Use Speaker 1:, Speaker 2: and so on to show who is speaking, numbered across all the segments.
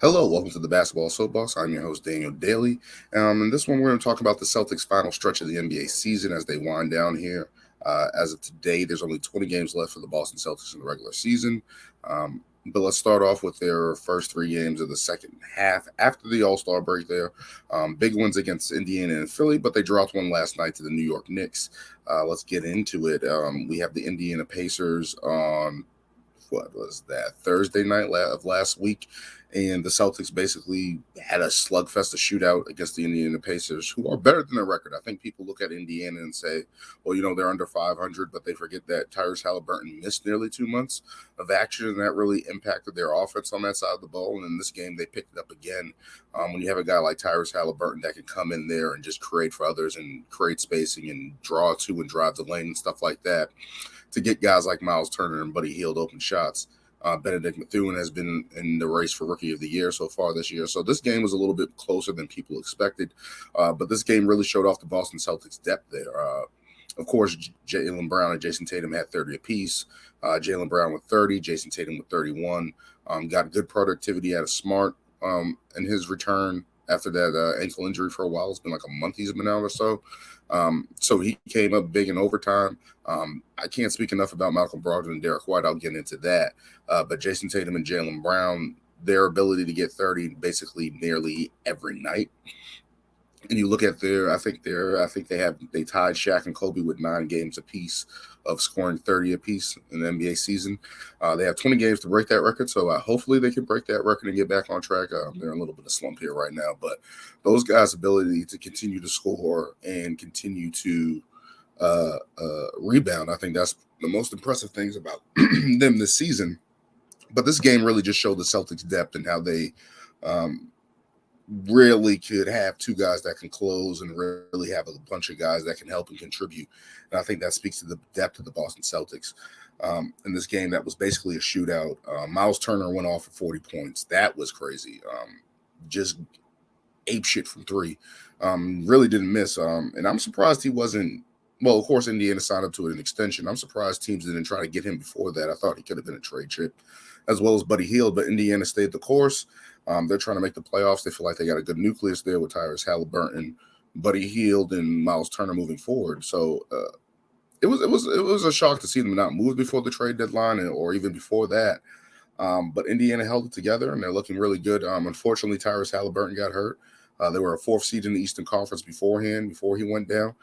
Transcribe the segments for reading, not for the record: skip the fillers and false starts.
Speaker 1: Hello, welcome to the Basketball Soapbox. I'm your host, Daniel Daly. In this one, we're going to talk about the Celtics' final stretch of the NBA season as they wind down here. As of today, there's only 20 games left for the Boston Celtics in the regular season. But let's start off with their first three games of the second half after the All-Star break there. Big wins against Indiana and Philly, but they dropped one last night to the New York Knicks. Let's get into it. We have the Indiana Pacers on what was that Thursday night of last week, and the Celtics basically had a slugfest, a shootout against the Indiana Pacers, who are better than their record. I think people look at Indiana and say, well, they're under 500, but they forget that Tyrese Halliburton missed nearly 2 months of action, and that really impacted their offense on that side of the ball. And in this game, they picked it up again. When you have a guy like Tyrese Halliburton that can come in there and just create for others and create spacing and draw to and drive the lane and stuff like that, to get guys like Miles Turner and Buddy Hield open shots. Benedict Mathurin has been in the race for Rookie of the Year so far this year. So this game was a little bit closer than people expected. But this game really showed off the Boston Celtics' depth there. Of course, Jaylen Brown and Jason Tatum had 30 apiece. Jaylen Brown with 30, Jason Tatum with 31. Got good productivity out of Smart in his return after that ankle injury for a while. It's been like a month he's been out or so. So he came up big in overtime. I can't speak enough about Malcolm Brogdon and Derek White. I'll get into that. But Jason Tatum and Jaylen Brown, their ability to get 30 basically nearly every night. And you look at I think they tied Shaq and Kobe with 9 games apiece of scoring 30 apiece in the NBA season. They have 20 games to break that record, so hopefully they can break that record and get back on track. They're in a little bit of slump here right now, but those guys' ability to continue to score and continue to rebound, I think that's the most impressive things about them this season. But this game really just showed the Celtics' depth and how they really could have two guys that can close and really have a bunch of guys that can help and contribute. And I think that speaks to the depth of the Boston Celtics. In this game, that was basically a shootout. Miles Turner went off for 40 points. That was crazy. Just ape shit from three. Really didn't miss. And I'm surprised he wasn't. Well, of course, Indiana signed up to an extension. I'm surprised teams didn't try to get him before that. I thought he could have been a trade chip, as well as Buddy Hield, but Indiana stayed the course. They're trying to make the playoffs. They feel like they got a good nucleus there with Tyrese Halliburton, Buddy Hield, and Miles Turner moving forward. So it was a shock to see them not move before the trade deadline or even before that. But Indiana held it together, and they're looking really good. Unfortunately, Tyrese Halliburton got hurt. They were a fourth seed in the Eastern Conference before he went down.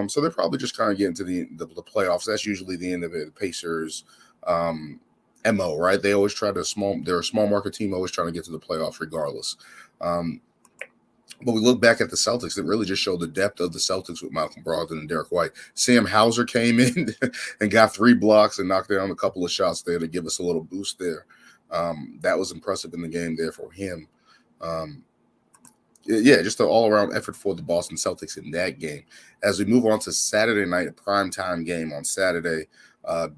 Speaker 1: So they're probably just kind of getting to the playoffs. That's usually the end of it. The Pacers, MO, right? They always they're a small market team, always trying to get to the playoffs regardless. But we look back at the Celtics, it really just showed the depth of the Celtics with Malcolm Brogdon and Derek White. Sam Hauser came in and got 3 blocks and knocked down a couple of shots there to give us a little boost there. That was impressive in the game there for him. Just an all-around effort for the Boston Celtics in that game. As we move on to Saturday night, a primetime game on Saturday,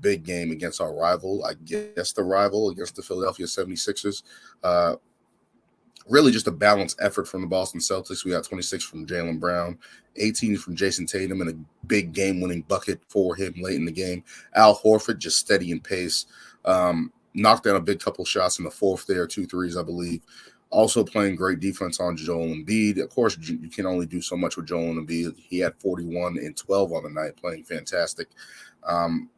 Speaker 1: big game against our rival, I guess the rival against the Philadelphia 76ers. Really just a balanced effort from the Boston Celtics. We got 26 from Jaylen Brown, 18 from Jason Tatum, and a big game-winning bucket for him late in the game. Al Horford just steady in pace. Knocked down a big couple shots in the fourth there, 2 threes, I believe. Also playing great defense on Joel Embiid. Of course, you can only do so much with Joel Embiid. He had 41 and 12 on the night, playing fantastic. And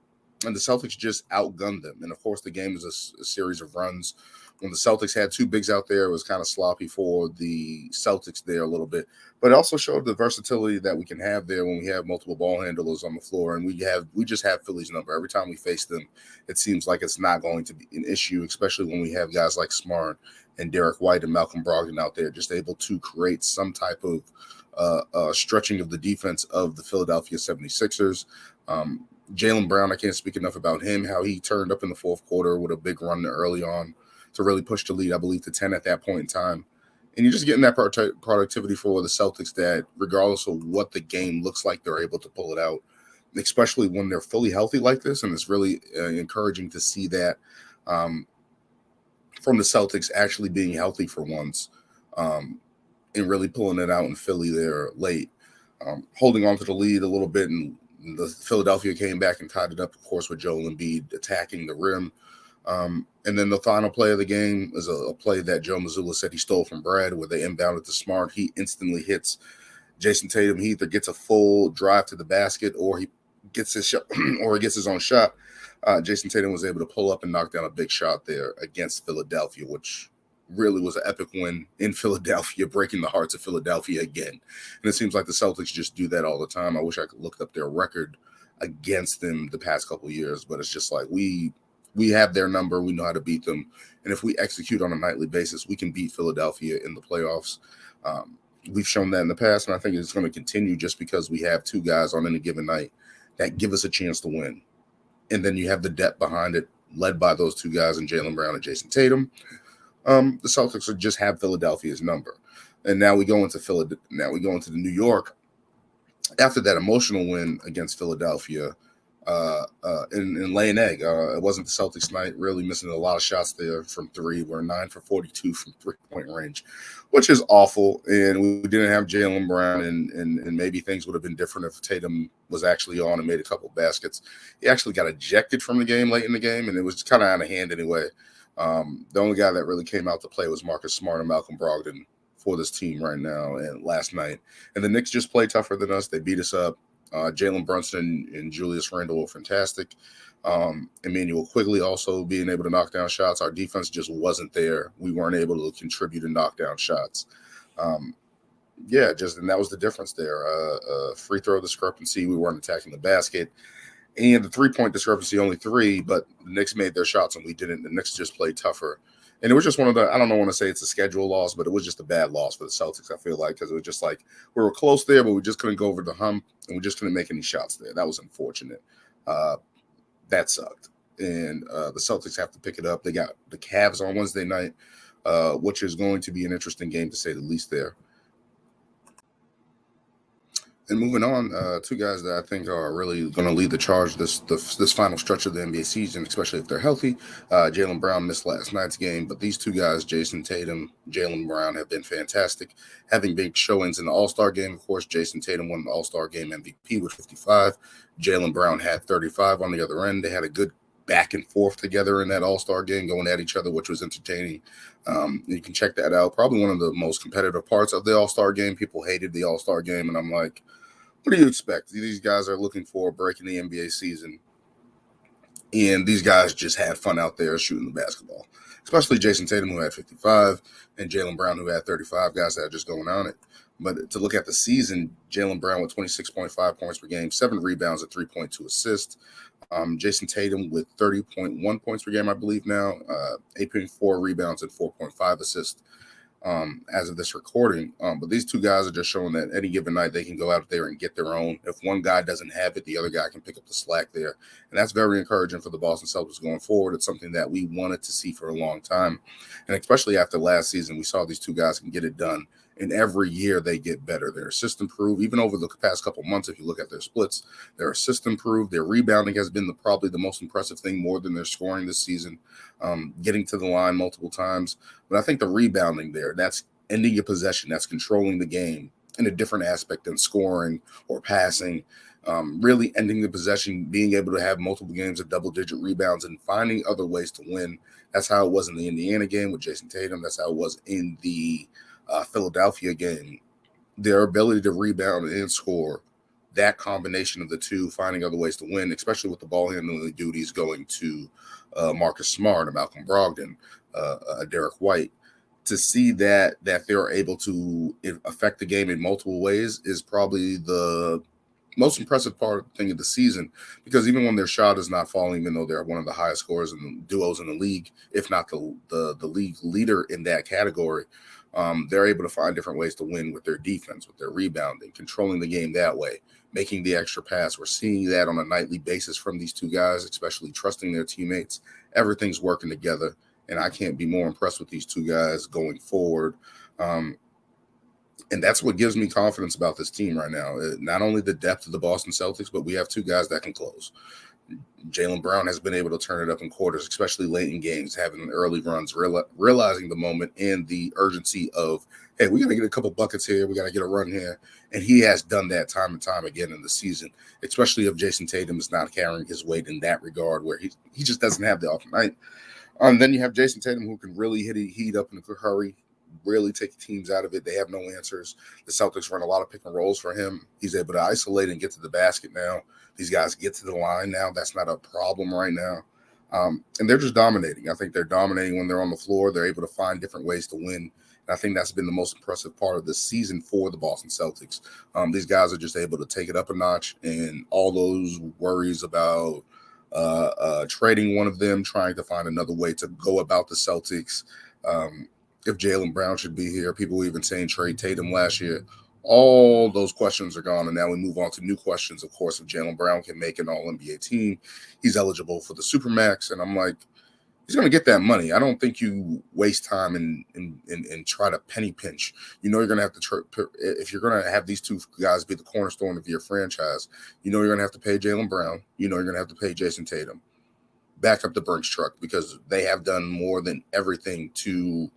Speaker 1: the Celtics just outgunned them. And, of course, the game is a series of runs. When the Celtics had 2 bigs out there, it was kind of sloppy for the Celtics there a little bit. But it also showed the versatility that we can have there when we have multiple ball handlers on the floor. And we just have Philly's number. Every time we face them, it seems like it's not going to be an issue, especially when we have guys like Smart and Derek White and Malcolm Brogdon out there just able to create some type of stretching of the defense of the Philadelphia 76ers. Jaylen Brown, I can't speak enough about him, how he turned up in the fourth quarter with a big run early on to really push the lead, I believe, to 10 at that point in time. And you're just getting that productivity for the Celtics that regardless of what the game looks like, they're able to pull it out, especially when they're fully healthy like this. And it's really encouraging to see that from the Celtics actually being healthy for once and really pulling it out in Philly there late, holding on to the lead a little bit. And the Philadelphia came back and tied it up, of course, with Joel Embiid attacking the rim. And then the final play of the game is a play that Joe Mazzulla said he stole from Brad, where they inbounded to Smart. He instantly hits Jason Tatum. He either gets a full drive to the basket or he gets his shot or he gets his own shot. Jason Tatum was able to pull up and knock down a big shot there against Philadelphia, which really was an epic win in Philadelphia, breaking the hearts of Philadelphia again. And it seems like the Celtics just do that all the time. I wish I could look up their record against them the past couple of years, but it's just like we have their number. We know how to beat them. And if we execute on a nightly basis, we can beat Philadelphia in the playoffs. We've shown that in the past, and I think it's going to continue just because we have two guys on any given night that give us a chance to win. And then you have the depth behind it, led by those two guys in Jaylen Brown and Jason Tatum. The Celtics would just have Philadelphia's number. And now we go into the New York after that emotional win against Philadelphia in laying egg. It wasn't the Celtics night, really missing a lot of shots there from three. We're 9 for 42 from 3-point range, which is awful. And we didn't have Jaylen Brown, and maybe things would have been different if Tatum was actually on and made a couple baskets. He actually got ejected from the game late in the game, and it was kind of out of hand anyway. The only guy that really came out to play was Marcus Smart and Malcolm Brogdon for this team right now and last night. And the Knicks just played tougher than us. They beat us up. Jalen Brunson and Julius Randle were fantastic. Emmanuel Quigley also being able to knock down shots. Our defense just wasn't there. We weren't able to contribute and knock down shots. And that was the difference there. Free throw discrepancy. We weren't attacking the basket. And the 3-point discrepancy, only 3, but the Knicks made their shots and we didn't. The Knicks just played tougher. And it was just one of the, I don't want to say it's a schedule loss, but it was just a bad loss for the Celtics, I feel like, because it was just like we were close there, but we just couldn't go over the hump and we just couldn't make any shots there. That was unfortunate. That sucked. And the Celtics have to pick it up. They got the Cavs on Wednesday night, which is going to be an interesting game to say the least there. And moving on, two guys that I think are really going to lead the charge this final stretch of the NBA season, especially if they're healthy. Jaylen Brown missed last night's game, but these two guys, Jason Tatum, Jaylen Brown, have been fantastic, having big showings in the All-Star game. Of course, Jason Tatum won the All-Star game MVP with 55. Jaylen Brown had 35 on the other end. They had a good back and forth together in that All-Star game, going at each other, which was entertaining. You can check that out. Probably one of the most competitive parts of the All-Star game. People hated the All-Star game, and I'm like, what do you expect? These guys are looking for breaking the NBA season, and these guys just had fun out there shooting the basketball, especially Jason Tatum, who had 55, and Jaylen Brown, who had 35, guys that are just going on it. But to look at the season, Jaylen Brown with 26.5 points per game, 7 rebounds, and 3.2 assists. Jason Tatum with 30.1 points per game, I believe now, 8.4 rebounds and 4.5 assists. As of this recording. But these two guys are just showing that any given night they can go out there and get their own. If one guy doesn't have it, the other guy can pick up the slack there. And that's very encouraging for the Boston Celtics going forward. It's something that we wanted to see for a long time. And especially after last season, we saw these two guys can get it done. And every year they get better. Their assist improved. Even over the past couple months, if you look at their splits, their assist improved. Their rebounding has been probably the most impressive thing, more than their scoring this season, getting to the line multiple times. But I think the rebounding there, that's ending your possession. That's controlling the game in a different aspect than scoring or passing. Really ending the possession, being able to have multiple games of double-digit rebounds and finding other ways to win. That's how it was in the Indiana game with Jason Tatum. That's how it was in the Philadelphia game. Their ability to rebound and score, that combination of the two, finding other ways to win, especially with the ball handling duties going to Marcus Smart and Malcolm Brogdon, Derek White, to see that they're able to affect the game in multiple ways is probably the most impressive thing of the season, because even when their shot is not falling, even though they're one of the highest scorers and duos in the league, if not the league leader in that category, they're able to find different ways to win with their defense, with their rebounding, controlling the game that way, making the extra pass. We're seeing that on a nightly basis from these two guys, especially trusting their teammates. Everything's working together, and I can't be more impressed with these two guys going forward. And that's what gives me confidence about this team right now. Not only the depth of the Boston Celtics, but we have two guys that can close. Jaylen Brown has been able to turn it up in quarters, especially late in games, having early runs, realizing the moment and the urgency of, hey, we got to get a couple buckets here. We got to get a run here. And he has done that time and time again in the season, especially if Jason Tatum is not carrying his weight in that regard, where he just doesn't have the off night. Then you have Jason Tatum, who can really hit heat up in a hurry, really take teams out of it. They have no answers. The Celtics run a lot of pick and rolls for him. He's able to isolate and get to the basket now. These guys get to the line now. That's not a problem right now. And they're just dominating. I think they're dominating when they're on the floor. They're able to find different ways to win. And I think that's been the most impressive part of the season for the Boston Celtics. These guys are just able to take it up a notch, and all those worries about trading one of them, trying to find another way to go about the Celtics. If Jaylen Brown should be here, people were even saying trade Tatum last year. All those questions are gone, and now we move on to new questions. Of course, if Jaylen Brown can make an All NBA team, he's eligible for the Supermax, and I'm like, he's going to get that money. I don't think you waste time and try to penny pinch. You know you're going to have to if you're going to have these two guys be the cornerstone of your franchise. You know you're going to have to pay Jaylen Brown. You know you're going to have to pay Jason Tatum. Back up the Brinks truck, because they have done more than everything to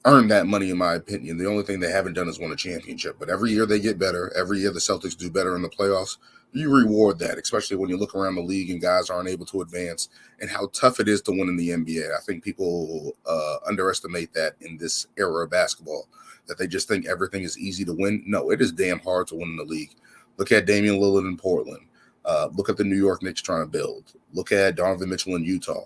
Speaker 1: earn that money, in my opinion. The only thing they haven't done is won a championship. But every year they get better. Every year the Celtics do better in the playoffs. You reward that, especially when you look around the league and guys aren't able to advance, and how tough it is to win in the NBA. I think people underestimate that in this era of basketball, that they just think everything is easy to win. No, it is damn hard to win in the league. Look at Damian Lillard in Portland. Look at the New York Knicks trying to build. Look at Donovan Mitchell in Utah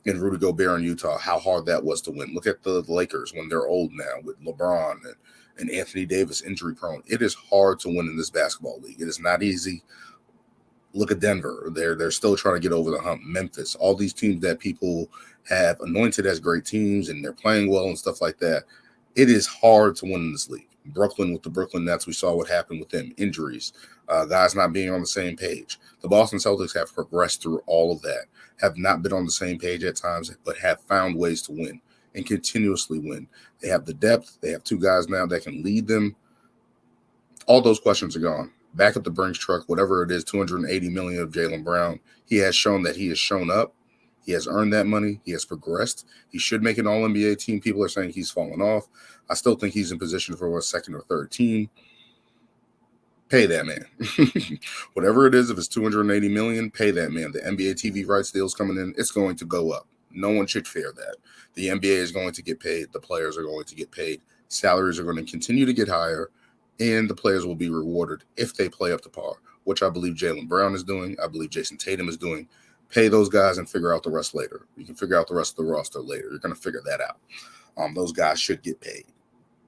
Speaker 1: and Rudy Gobert in Utah, how hard that was to win. Look at the Lakers when they're old now with LeBron and Anthony Davis injury prone. It is hard to win in this basketball league. It is not easy. Look at Denver. They're still trying to get over the hump. Memphis, all these teams that people have anointed as great teams and they're playing well and stuff like that. It is hard to win in this league. Brooklyn, with the Brooklyn Nets, we saw what happened with them. Injuries, guys not being on the same page. The Boston Celtics have progressed through all of that, have not been on the same page at times, but have found ways to win and continuously win. They have the depth. They have two guys now that can lead them. All those questions are gone. Back up the Brinks truck, whatever it is, $280 million of Jaylen Brown. He has shown that he has shown up. He has earned that money. He has progressed. He should make an All-NBA team. People are saying he's fallen off. I still think he's in position for a second or third team. Pay that man. Whatever it is, if it's $280 million, pay that man. The NBA TV rights deal's coming in. It's going to go up. No one should fear that. The NBA is going to get paid. The players are going to get paid. Salaries are going to continue to get higher, and the players will be rewarded if they play up to par, which I believe Jaylen Brown is doing. I believe Jason Tatum is doing. Pay those guys and figure out the rest later. You can figure out the rest of the roster later. You're going to figure that out. Those guys should get paid.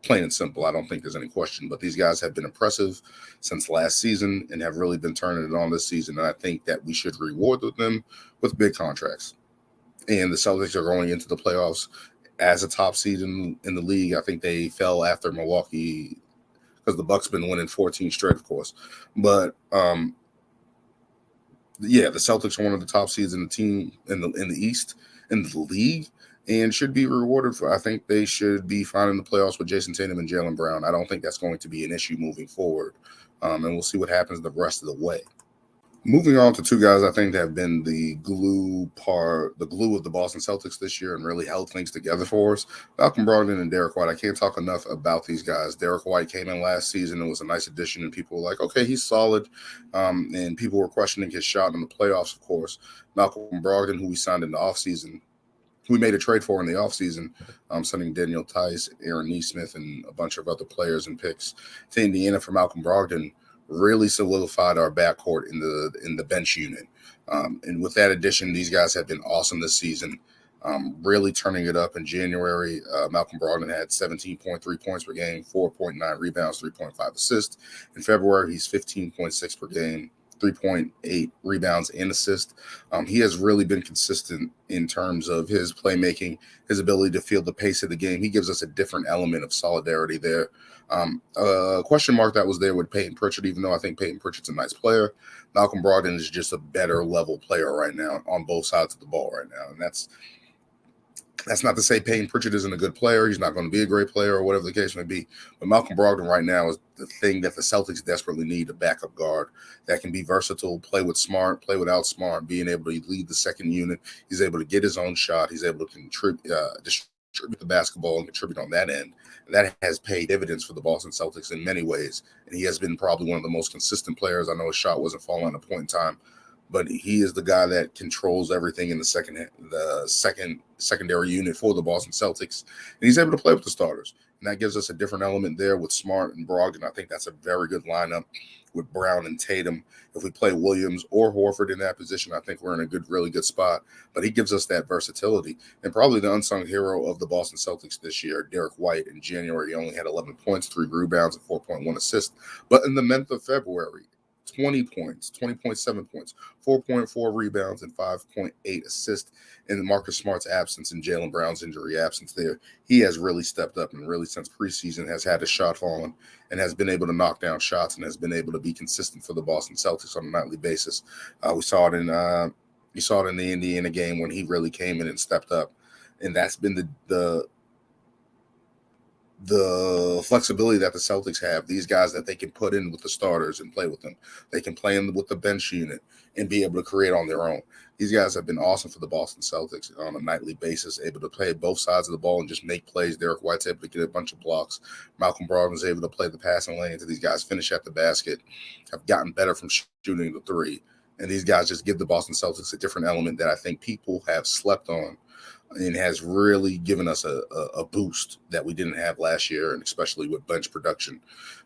Speaker 1: Plain and simple. I don't think there's any question. But these guys have been impressive since last season and have really been turning it on this season. And I think that we should reward them with big contracts. And the Celtics are going into the playoffs as a top seed in the league. I think they fell after Milwaukee because the Bucks been winning 14 straight, of course. But yeah, the Celtics are one of the top seeds in the team in the East in the league, and should be rewarded for. I think they should be fine in the playoffs with Jason Tatum and Jaylen Brown. I don't think that's going to be an issue moving forward, and we'll see what happens the rest of the way. Moving on to two guys I think that have been the glue of the Boston Celtics this year and really held things together for us. Malcolm Brogdon and Derek White. I can't talk enough about these guys. Derek White came in last season and was a nice addition, and people were like, okay, he's solid. And people were questioning his shot in the playoffs, of course. Malcolm Brogdon, who we signed in the offseason, who we made a trade for in the offseason, sending Daniel Tice, Aaron Nesmith, and a bunch of other players and picks to Indiana for Malcolm Brogdon, really solidified our backcourt in the bench unit. And with that addition, these guys have been awesome this season, really turning it up in January. Malcolm Brogdon had 17.3 points per game, 4.9 rebounds, 3.5 assists. In February, he's 15.6 per game, 3.8 rebounds and assists. He has really been consistent in terms of his playmaking, his ability to feel the pace of the game. He gives us a different element of solidarity there. Question mark that was there with Peyton Pritchard, even though I think Peyton Pritchard's a nice player. Malcolm Brogdon is just a better level player right now on both sides of the ball right now. And that's not to say Peyton Pritchard isn't a good player. He's not going to be a great player or whatever the case may be. But Malcolm Brogdon right now is the thing that the Celtics desperately need, a backup guard that can be versatile, play with smart, play without smart, being able to lead the second unit. He's able to get his own shot. He's able to distribute the basketball and contribute on that end. And that has paid dividends for the Boston Celtics in many ways. And he has been probably one of the most consistent players. I know his shot wasn't falling at a point in time but he is the guy that controls everything in the secondary unit for the Boston Celtics, and he's able to play with the starters, and that gives us a different element there with Smart and Brogdon. I think that's a very good lineup with Brown and Tatum. If we play Williams or Horford in that position, I think we're in a really good spot. But he gives us that versatility, and probably the unsung hero of the Boston Celtics this year, Derek White. In January, he only had 11 points, 3 rebounds, and 4.1 assists. But in the month of February, 20 points, 20.7 points, 4.4 rebounds, and 5.8 assists in Marcus Smart's absence and Jaylen Brown's injury absence there. He has really stepped up and really since preseason has had his shot fallen and has been able to knock down shots and has been able to be consistent for the Boston Celtics on a nightly basis. We saw it in the Indiana game when he really came in and stepped up. And that's been the flexibility that the Celtics have, these guys that they can put in with the starters and play with them. They can play in with the bench unit and be able to create on their own. These guys have been awesome for the Boston Celtics on a nightly basis, able to play both sides of the ball and just make plays. Derek White's able to get a bunch of blocks. Malcolm Brogdon's able to play the passing lane to these guys, finish at the basket, have gotten better from shooting the three. And these guys just give the Boston Celtics a different element that I think people have slept on and has really given us a boost that we didn't have last year, and especially with bench production,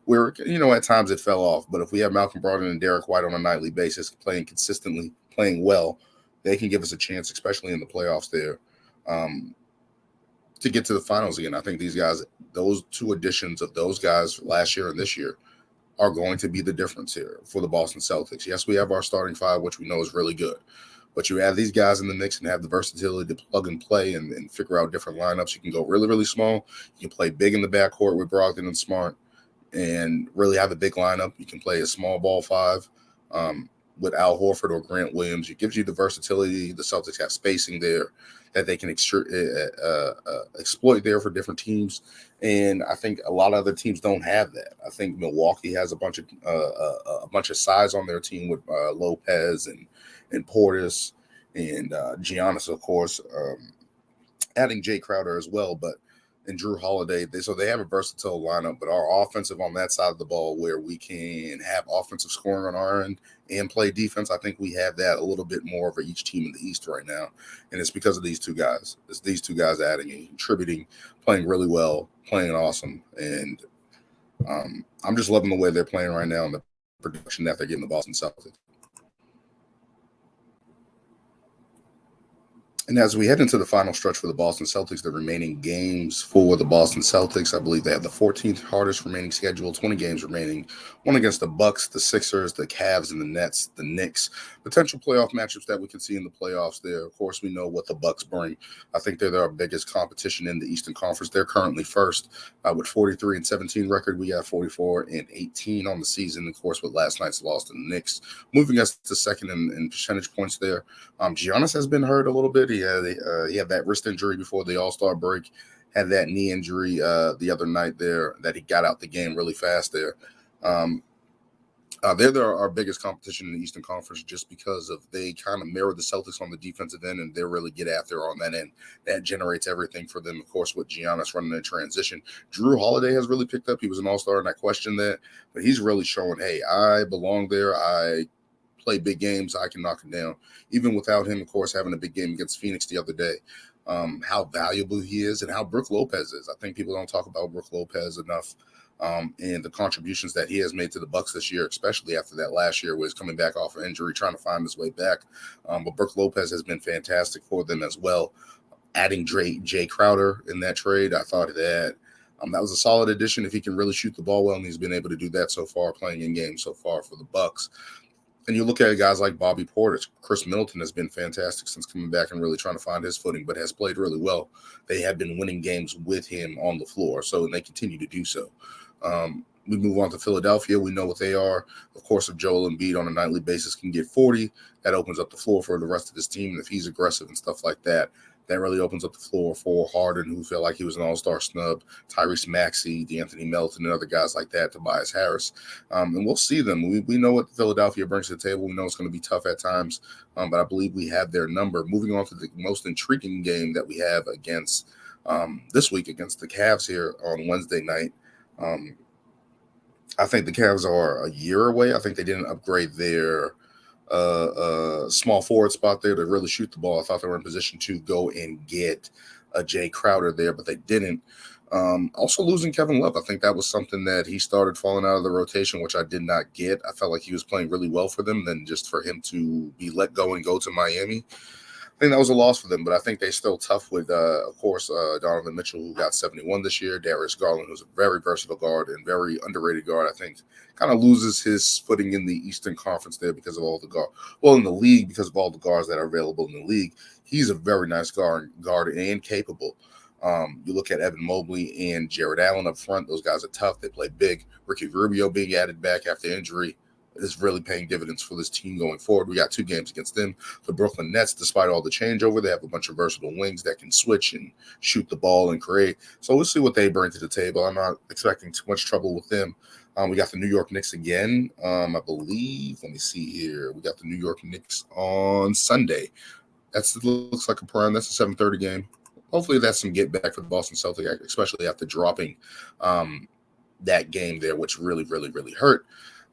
Speaker 1: where, at times it fell off. But if we have Malcolm Brogdon and Derek White on a nightly basis, playing consistently, playing well, they can give us a chance, especially in the playoffs there, to get to the finals again. I think these guys, those two additions of those guys last year and this year, are going to be the difference here for the Boston Celtics. Yes, we have our starting five, which we know is really good. But you have these guys in the mix and have the versatility to plug and play and figure out different lineups. You can go really, really small. You can play big in the backcourt with Brogdon and Smart and really have a big lineup. You can play a small ball five with Al Horford or Grant Williams. It gives you the versatility. The Celtics have spacing there that they can exploit there for different teams. And I think a lot of other teams don't have that. I think Milwaukee has a bunch of size on their team with Lopez and Portis and Giannis, of course, adding Jay Crowder as well, and Drew Holiday. So they have a versatile lineup, but our offensive on that side of the ball where we can have offensive scoring on our end and play defense, I think we have that a little bit more for each team in the East right now. And it's because of these two guys. It's these two guys adding and contributing, playing really well, playing awesome. And I'm just loving the way they're playing right now and the production that they're getting the Boston Celtics. And as we head into the final stretch for the Boston Celtics, the remaining games for the Boston Celtics, I believe they have the 14th hardest remaining schedule, 20 games remaining, one against the Bucks, the Sixers, the Cavs, and the Nets, the Knicks. Potential playoff matchups that we can see in the playoffs there. Of course, we know what the Bucks bring. I think they're our biggest competition in the Eastern Conference. They're currently first with 43-17 record. We have 44-18 on the season, of course, with last night's loss to the Knicks. Moving us to second in percentage points there. Giannis has been hurt a little bit. He had that wrist injury before the All-Star break, had that knee injury the other night there that he got out the game really fast there. They're our biggest competition in the Eastern Conference just because of they kind of mirror the Celtics on the defensive end, and they really get after on that end. That generates everything for them, of course, with Giannis running in transition. Drew Holiday has really picked up. He was an all-star, and I question that, but he's really showing, hey, I belong there. I play big games. I can knock him down. Even without him, of course, having a big game against Phoenix the other day. How valuable he is and how Brook Lopez is. I think people don't talk about Brook Lopez enough. And the contributions that he has made to the Bucks this year, especially after that last year was coming back off of injury, trying to find his way back. But Brook Lopez has been fantastic for them as well. Adding Jay Crowder in that trade, I thought that was a solid addition if he can really shoot the ball well, and he's been able to do that so far, playing in games so far for the Bucks. And you look at guys like Bobby Portis. Chris Middleton has been fantastic since coming back and really trying to find his footing, but has played really well. They have been winning games with him on the floor, and they continue to do so. We move on to Philadelphia. We know what they are. Of course, if Joel Embiid on a nightly basis can get 40, that opens up the floor for the rest of his team. And if he's aggressive and stuff like that, that really opens up the floor for Harden, who felt like he was an all-star snub, Tyrese Maxey, D'Anthony Melton, and other guys like that, Tobias Harris. And we'll see them. We know what Philadelphia brings to the table. We know it's going to be tough at times, but I believe we have their number. Moving on to the most intriguing game that we have against this week against the Cavs here on Wednesday night. I think the Cavs are a year away. I think they didn't upgrade their small forward spot there to really shoot the ball. I thought they were in position to go and get a Jay Crowder there, but they didn't. Also losing Kevin Love. I think that was something that he started falling out of the rotation, which I did not get. I felt like he was playing really well for them. Then just for him to be let go and go to Miami, I think that was a loss for them, but I think they're still tough with, of course, Donovan Mitchell, who got 71 this year. Darius Garland, who's a very versatile guard and very underrated guard. I think kind of loses his footing in the Eastern Conference there because of all the guard. Well, in the league, because of all the guards that are available in the league. He's a very nice guard and capable. You look at Evan Mobley and Jared Allen up front. Those guys are tough. They play big. Ricky Rubio being added back after injury is really paying dividends for this team going forward. We got 2 games against them. The Brooklyn Nets, despite all the changeover, they have a bunch of versatile wings that can switch and shoot the ball and create. So we'll see what they bring to the table. I'm not expecting too much trouble with them. We got the New York Knicks again. I believe, let me see here. We got the New York Knicks on Sunday. That looks like a prime. That's a 7:30 game. Hopefully that's some get back for the Boston Celtics, especially after dropping that game there, which really, really, really hurt.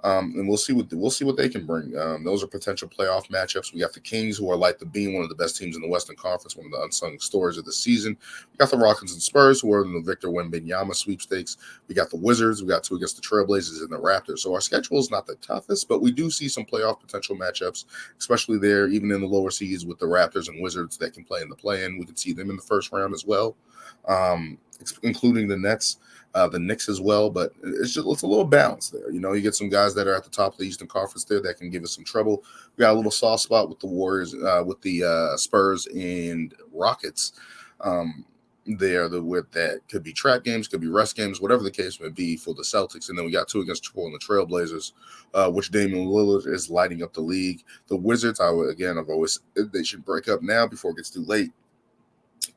Speaker 1: And we'll see what they can bring. Those are potential playoff matchups. We got the Kings, who are like the being one of the best teams in the Western Conference, one of the unsung stories of the season. We got the Rockets and Spurs, who are in the Victor Wembanyama sweepstakes. We got the Wizards. We got 2 against the Trailblazers and the Raptors. So our schedule is not the toughest, but we do see some playoff potential matchups, especially there, even in the lower seeds with the Raptors and Wizards that can play in the play-in. We can see them in the first round as well, including the Nets. The Knicks as well, but it's a little balanced there. You get some guys that are at the top of the Eastern Conference there that can give us some trouble. We got a little soft spot with the Warriors, with the Spurs and Rockets there. With that could be trap games, could be rest games, whatever the case may be for the Celtics. And then we got 2 against Portland Trailblazers, which Damian Lillard is lighting up the league. The Wizards, I've always said they should break up now before it gets too late.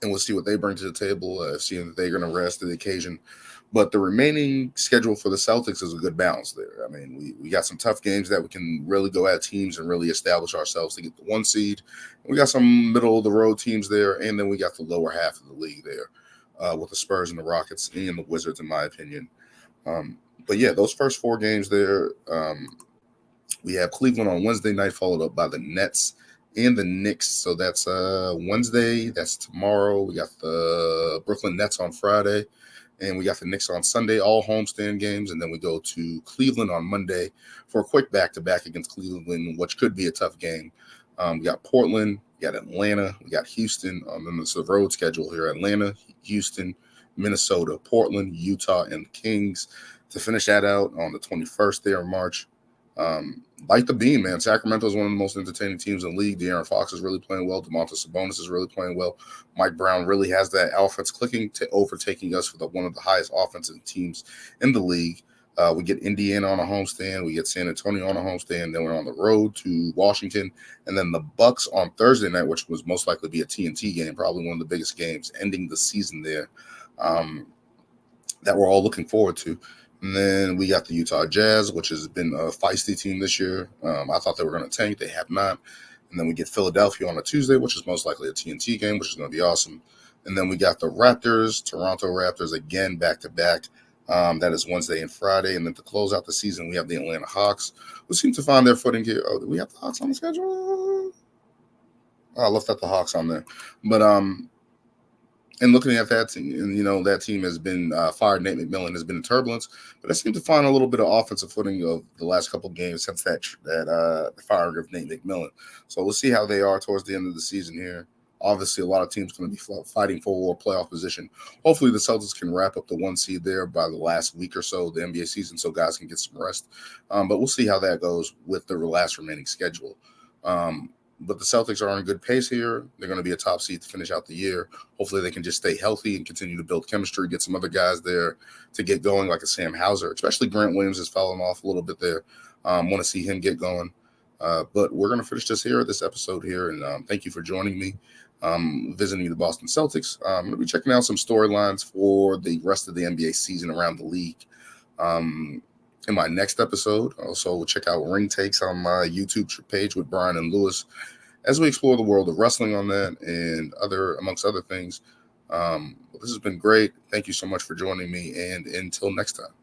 Speaker 1: And we'll see what they bring to the table, seeing that they're going to rest to the occasion. But the remaining schedule for the Celtics is a good balance there. I mean, we got some tough games that we can really go at teams and really establish ourselves to get the 1 seed. We got some middle-of-the-road teams there, and then we got the lower half of the league there with the Spurs and the Rockets and the Wizards, in my opinion. But, yeah, those first 4 games there, we have Cleveland on Wednesday night, followed up by the Nets and the Knicks. So that's Wednesday. That's tomorrow. We got the Brooklyn Nets on Friday. And we got the Knicks on Sunday, all homestand games. And then we go to Cleveland on Monday for a quick back-to-back against Cleveland, which could be a tough game. We got Portland, we got Atlanta, we got Houston. And it's the road schedule here: Atlanta, Houston, Minnesota, Portland, Utah, and the Kings to finish that out on the 21st there in March. Like the beam, man. Sacramento is one of the most entertaining teams in the league. De'Aaron Fox is really playing well. Domantas Sabonis is really playing well. Mike Brown really has that offense clicking, overtaking us for one of the highest offensive teams in the league. We get Indiana on a homestand. We get San Antonio on a homestand. Then we're on the road to Washington. And then the Bucks on Thursday night, which was most likely be a TNT game, probably one of the biggest games ending the season there that we're all looking forward to. And then we got the Utah Jazz, which has been a feisty team this year. I thought they were going to tank. They have not. And then we get Philadelphia on a Tuesday, which is most likely a TNT game, which is going to be awesome. And then we got the Raptors, Toronto Raptors, again, back-to-back. That is Wednesday and Friday. And then to close out the season, we have the Atlanta Hawks, who seem to find their footing here. Oh, do we have the Hawks on the schedule? Oh, I left out the Hawks on there. But and looking at that team, and that team has been fired. Nate McMillan has been in turbulence, but I seem to find a little bit of offensive footing of the last couple of games since that firing of Nate McMillan. So we'll see how they are towards the end of the season here. Obviously, a lot of teams going to be fighting for a playoff position. Hopefully, the Celtics can wrap up the 1 seed there by the last week or so of the NBA season, so guys can get some rest. But we'll see how that goes with the last remaining schedule. But the Celtics are on a good pace here. They're going to be a top seed to finish out the year. Hopefully they can just stay healthy and continue to build chemistry, get some other guys there to get going, like a Sam Hauser. Especially Grant Williams has fallen off a little bit there. Want to see him get going. But we're going to finish this episode here. And thank you for joining me, visiting the Boston Celtics. I'm going to be checking out some storylines for the rest of the NBA season around the league. In my next episode, also check out Ring Takes on my YouTube page with Brian and Lewis as we explore the world of wrestling on that and amongst other things. This has been great. Thank you so much for joining me, and until next time.